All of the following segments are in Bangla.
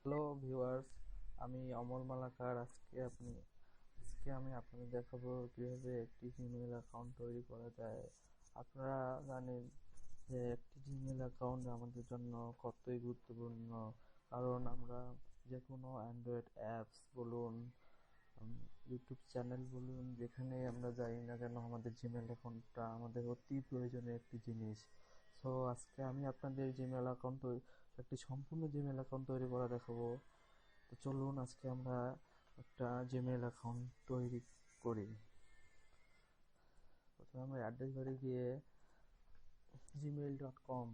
হ্যালো ভিউয়ার্স, আমি অমল মালাকার। আজকে আমি আপনাদের দেখাবো কিভাবে একটি জিমেইল অ্যাকাউন্ট তৈরি করা যায়। আপনারা জানেন যে একটি জিমেইল অ্যাকাউন্ট আমাদের জন্য কতই গুরুত্বপূর্ণ, কারণ আমরা যে কোনো অ্যান্ড্রয়েড অ্যাপস বলুন, ইউটিউব চ্যানেল বলুন, যেখানে আমরা যাই না কেন আমাদের জিমেইল অ্যাকাউন্টটা আমাদের অতি প্রয়োজনীয় একটি জিনিস। সো আজকে আমি আপনাদের জিমেইল অ্যাকাউন্ট একটি সম্পূর্ণ জিমেইল অ্যাকাউন্ট তৈরি করা দেখাবো। তো চলুন আজকে আমরা একটা জিমেইল অ্যাকাউন্ট তৈরি করি। প্রথমে আমরা অ্যাড্রেস বারে গিয়ে gmail.com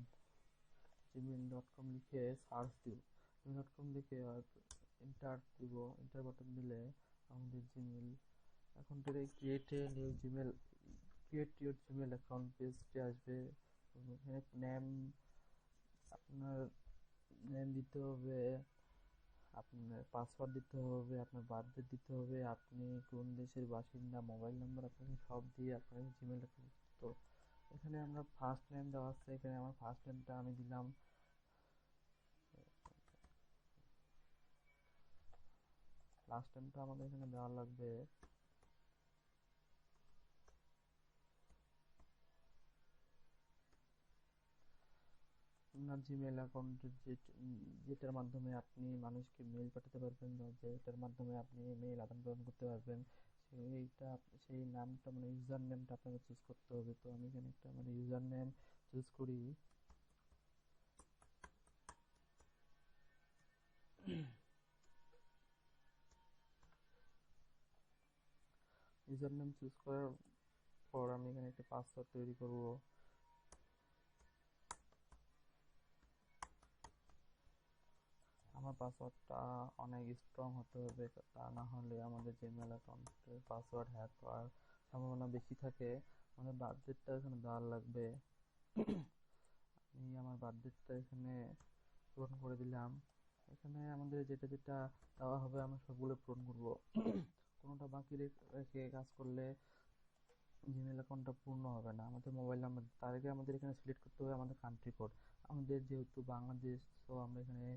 gmail.com লিখে সার্চ দিব। gmail.com লিখে এন্টার বাটন দিলে আমাদের জিমেইল অ্যাকাউন্টের ক্রিয়েট ইউর জিমেইল অ্যাকাউন্ট পেজটি আসবে। এখানে আপনার নেম দিতে হবে, আপনার পাসওয়ার্ড দিতে হবে, আপনার বার্থডেট দিতে হবে, আপনি কোন দেশের বাসিন্দা, মোবাইল নাম্বার আপনাকে সব দিয়ে আপনার জিমেইল অ্যাকাউন্ট। তো এখানে আমরা ফার্স্ট নেম দেওয়া আছে, এখানে আমার ফার্স্ট নেমটা আমি দিলাম। লাস্ট নেমটা আমাদের এখানে দেওয়া লাগবে। আপনার জিমেইল অ্যাকাউন্টের যেটার মাধ্যমে আপনি মানুষকে মেইল পাঠাতে পারবেন বা যেটার মাধ্যমে আপনি মেইল আদান প্রদান করতে পারবেন, সেই নামটা মানে ইউজার নেমটা আপনাকে চুজ করতে হবে। তো আমি এখানে একটা মানে ইউজার নেম চুজ করি। ইউজার নেম চুজ করার পর আমি এখানে একটা পাসওয়ার্ড তৈরি করব। আমার পাসওয়ার্ডটা অনেক স্ট্রং হতে হবে, তা না হলে আমাদের জিমেইল অ্যাকাউন্টের পাসওয়ার্ড হ্যাক হওয়ার সম্ভাবনা বেশি থাকে। আমাদের বার্থডেটটা এখানে দেওয়ার লাগবে। আমি আমার বার্থডেটটা এখানে পূরণ করে দিলাম। এখানে আমাদের যেটা যেটা দেওয়া হবে আমরা সবগুলো পূরণ করব। কোনোটা বাকি রেখে কাজ করলে জিমেইল অ্যাকাউন্টটা পূর্ণ হবে না। আমাদের মোবাইল নাম্বার, তার আগে আমাদের এখানে সিলেক্ট করতে হবে আমাদের কান্ট্রি কোড। আমাদের যেহেতু বাংলাদেশ, তো আমরা এখানে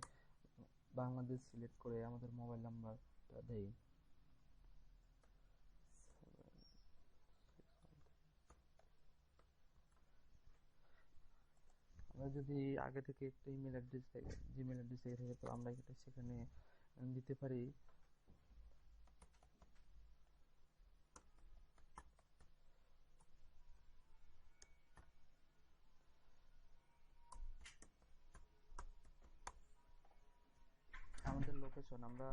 বাংলাদেশ সিলেক্ট করে আমাদের মোবাইল নাম্বারটা দেই। আমরা যদি আগে থেকে একটা জিমেইল অ্যাড্রেস থেকে থাকে, তো আমরা এটা সেখানে দিতে পারি। আমাদের লোকেশন, আমরা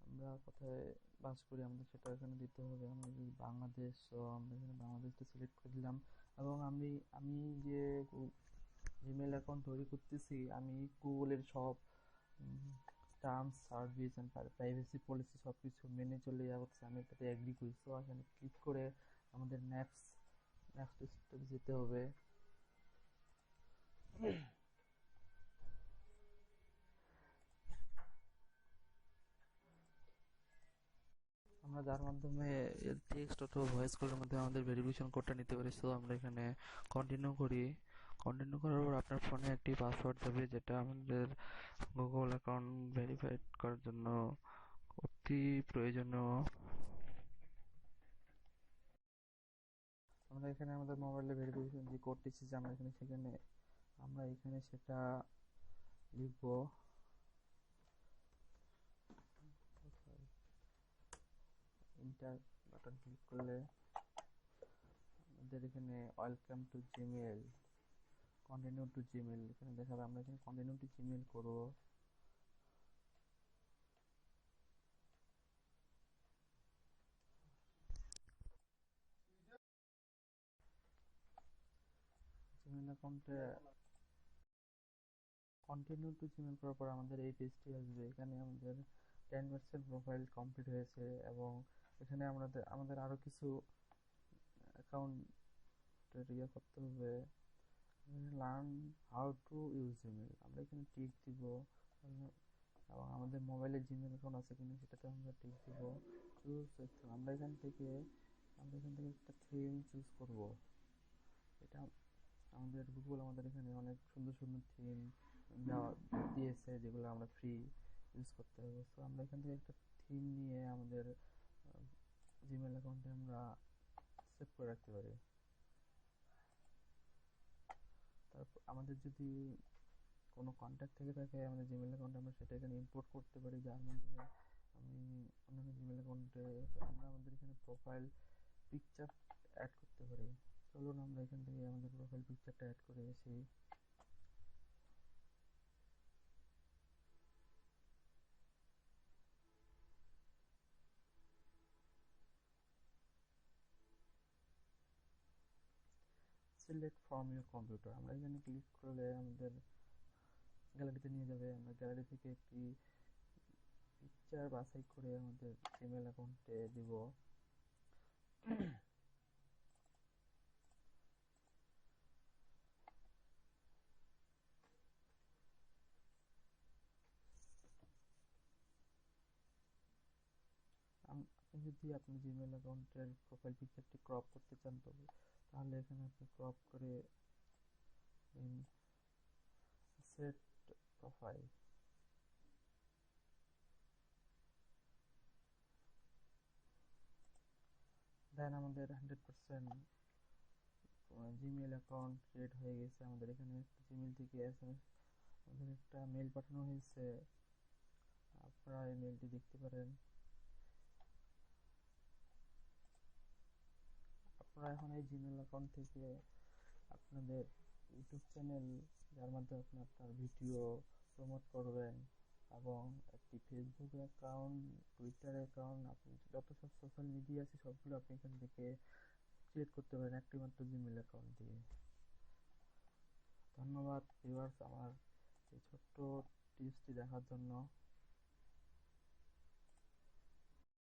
আমরা কোথায় বাস করি আমাদের সেটা এখানে দিতে হবে। আমরা যদি বাংলাদেশ, তো আমরা এখানে বাংলাদেশটা সিলেক্ট করে দিলাম। এবং আমি যে জিমেইল অ্যাকাউন্ট তৈরি করতেছি, আমি গুগলের সব terms service and privacy policy সব কিছু মেনে চলে যাচ্ছে। আমি এটাতে অ্যাগ্রি করি। সো এখানে ক্লিক করে আমাদের নেক্সট স্টেপে যেতে হবে। আমরা যার মাধ্যমে টেক্সট অথবা ভয়েস কলের মাধ্যমে আমাদের ভেরিফিকেশন কোডটা নিতে পারি। সো আমরা এখানে কন্টিনিউ করি। কন্টিনিউ করার পর আপনার ফোনে একটি পাসওয়ার্ড যাবে, যেটা আমাদের গুগল অ্যাকাউন্ট ভেরিফাইড করার জন্য অতি প্রয়োজনীয়। আমরা এখানে আমাদের মোবাইলে ভেরিফিকেশন যে কোডটি এসেছে, আমরা এখানে সেটা লিখবো। ইন্টার বাটন ক্লিক করলে আমাদের এখানে welcome to Gmail, continue to Gmail এখানে দেখাবে। আমরা এখানে কন্টিনিউ টু জিমেইল করবো। জিমেইল অ্যাকাউন্টে কন্টিনিউ টু জিমেইল করার পর আমাদের এই পেজটি আসবে। এখানে আমাদের 10% প্রোফাইল কমপ্লিট হয়েছে, এবং এখানে আমাদের আরো কিছু অ্যাকাউন্ট করতে হবে। Learn how to use Gmail, আমরা এখানে টিক দিব। এবং আমাদের মোবাইলে জিমেইল অ্যাকাউন্ট আছে কিনা সেটাতে আমরা টিক দিব। আমরা এখান থেকে একটা থিম চুজ করব। এটা আমাদের এখানে অনেক সুন্দর সুন্দর থিম দিয়েছে, যেগুলো আমরা ফ্রি ইউজ করতে হবে। সো আমরা এখান থেকে একটা থিম নিয়ে আমাদের জিমেল অ্যাকাউন্টে আমরা সেভ করে রাখতে পারি। তারপর আমাদের যদি কোনো কন্ট্যাক্ট থেকে থাকে আমাদের জিমেল অ্যাকাউন্টে, আমরা সেটা এখানে ইম্পোর্ট করতে পারি, যার মাধ্যমে আমি অন্যান্য জিমেল অ্যাকাউন্টে আমরা আমাদের এখানে প্রোফাইল পিকচার অ্যাড করতে পারি। চলুন আমরা এখান থেকে আমাদের প্রোফাইল পিকচারটা অ্যাড করে আসি। সিলেক্ট ফ্রম ইউর কম্পিউটার, আমরা এখানে ক্লিক করলে আমাদের গ্যালারিতে নিয়ে যাবে। আমরা গ্যালারি থেকে একটি পিকচার বাছাই করে আমাদের জিমেল অ্যাকাউন্টে দিব। আপনি যদি আপনার জিমেল অ্যাকাউন্টের প্রোফাইল পিকচারটি ক্রপ করতে চান তাহলে এখানে আপনি ক্রপ করে সেট প্রোফাইল, দেন আমাদের 100% জিমেল অ্যাকাউন্ট ক্রিয়েট হয়ে গেছে। আমাদের এখানে জিমেল থেকে SMS আমাদের একটা মেল পাঠানো হয়েছে, আপনারা এই মেলটি দেখতে পারেন। আপনারা এখন এই জিমেল অ্যাকাউন্ট থেকে আপনাদের ইউটিউব চ্যানেল, যার মাধ্যমে আপনি আপনার ভিডিও প্রমোট করবেন, এবং একটি ফেসবুক অ্যাকাউন্ট, টুইটার অ্যাকাউন্ট, আপনি যত সব সোশ্যাল মিডিয়া আছে সবগুলো আপনি এখান থেকে ক্রিয়েট করতে পারেন একটি মাত্র জিমেল অ্যাকাউন্ট দিয়ে। ধন্যবাদ ভিউয়ার্স আমার এই ছোট্ট টিপসটি দেখার জন্য।